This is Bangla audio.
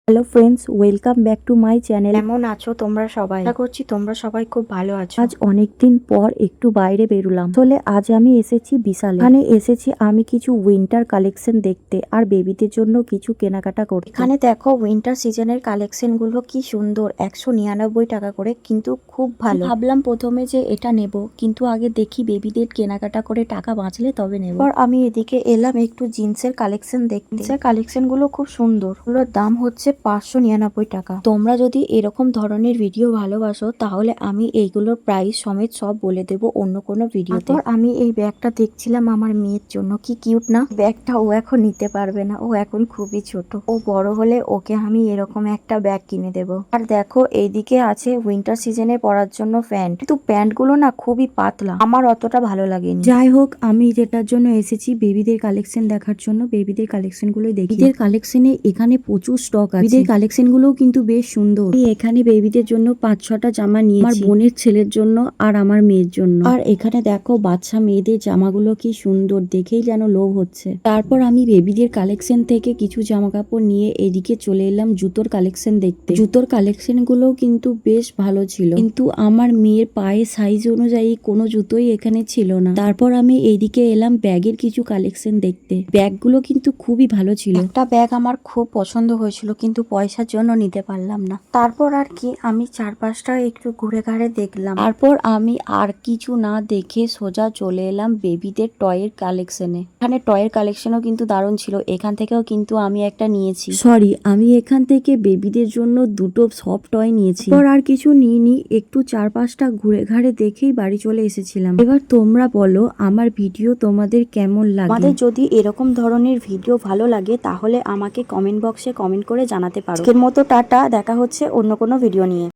Hello friends, welcome back to my channel. কেমন আছো তোমরা সবাই? আশা করছি তোমরা সবাই খুব ভালো আছো। আজ অনেকদিন পর একটু বাইরে বেরোলাম। আসলে আজ আমি এসেছি বিশালে। এখানে এসেছি আমি কিছু উইন্টার কালেকশন দেখতে আর বেবিদের জন্য কিছু কেনাকাটা করতে। এখানে দেখো উইন্টার সিজনের কালেকশন গুলো কি সুন্দর, 199 টাকা করে, কিন্তু খুব ভালো। ভাবলাম প্রথমে যে এটা নেব, কিন্তু আগে দেখি বেবিদের কেনাকাটা করে টাকা বাঁচলে তবে নেব। এরপর আমি এদিকে এলাম একটু জিন্সের কালেকশন দেখতে। জিন্সের কালেকশন গুলো খুব সুন্দর, ওগুলোর দাম হচ্ছে 599 টাকা। তোমরা যদি এরকম ধরনের ভিডিও ভালোবাসো তাহলে আমি এইগুলোর প্রাইস সমেত সব বলে দেব অন্য কোনো ভিডিওতে। তারপর আমি এই ব্যাগটা দেখছিলাম আমার মেয়ের জন্য, কি কিউট না ব্যাগটা। ও এখন নিতে পারবে না, ও এখন খুবই ছোট। ও বড় হলে ওকে আমি এরকম একটা ব্যাগ কিনে দেব। আর দেখো এইদিকে আছে উইন্টার সিজনে পরার জন্য প্যান্ট, কিন্তু প্যান্ট গুলো না খুবই পাতলা, আমার অতটা ভালো লাগেনি। যাই হোক, আমি যেটার জন্য এসেছি বেবিদের কালেকশন দেখার জন্য, বেবিদের কালেকশন গুলোই দেখি। বেবিদের কালেকশনে এখানে প্রচুর স্টক আছে। বেবিদের কালেকশন গুলোও কিন্তু বেশ সুন্দর। আমি এখানে বেবিদের জন্য 5-6টা জামা নিয়েছি, আমার বোনের ছেলের জন্য আর আমার মেয়ের জন্য। আর এখানে দেখো বাচ্চা মেয়েদের জামাগুলো কি সুন্দর, দেখেই যেন লোভ হচ্ছে। তারপর আমি বেবিদের কালেকশন থেকে কিছু জামা কাপড় নিয়ে এদিকে চলে এলাম জুতোর কালেকশন দেখতে। জুতোর কালেকশন গুলো কিন্তু বেশ ভালো ছিল, কিন্তু আমার মেয়ের পায়ে সাইজ অনুযায়ী কোনো জুতোই এখানে ছিল না। তারপর আমি এইদিকে এলাম ব্যাগের কিছু কালেকশন দেখতে। ব্যাগগুলো কিন্তু খুবই ভালো ছিল। একটা ব্যাগ আমার খুব পছন্দ হয়েছিল, কিন্তু পয়সার জন্য নিতে পারলাম না। তারপর আর কি আমি চারপাশটা একটু ঘুরে ঘাড়ে দেখলাম। তারপর আমি আর কিছু না দেখে সোজা চলে এলাম বেবিদের টয়ের কালেকশনে। এখানে টয়ের কালেকশনও কিন্তু দারুণ ছিল, এখান থেকেও কিন্তু আমি একটা নিয়েছি। সরি, আমি এখান থেকে বেবিদের জন্য দুটো সফট টয় নিয়েছি। এরপর আর কিছু নিইনি, একটু চারপাশটা ঘুরে ঘাড়ে দেখেই বাড়ি চলে এসেছিলাম। এবার তোমরা বলো আমার ভিডিও তোমাদের কেমন লাগে। আমাদের যদি এরকম ধরনের ভিডিও ভালো লাগে তাহলে আমাকে কমেন্ট বক্সে কমেন্ট করে জানাতে পারো। আজকের মতো টাটা, দেখা হচ্ছে অন্য কোনো ভিডিও নিয়ে।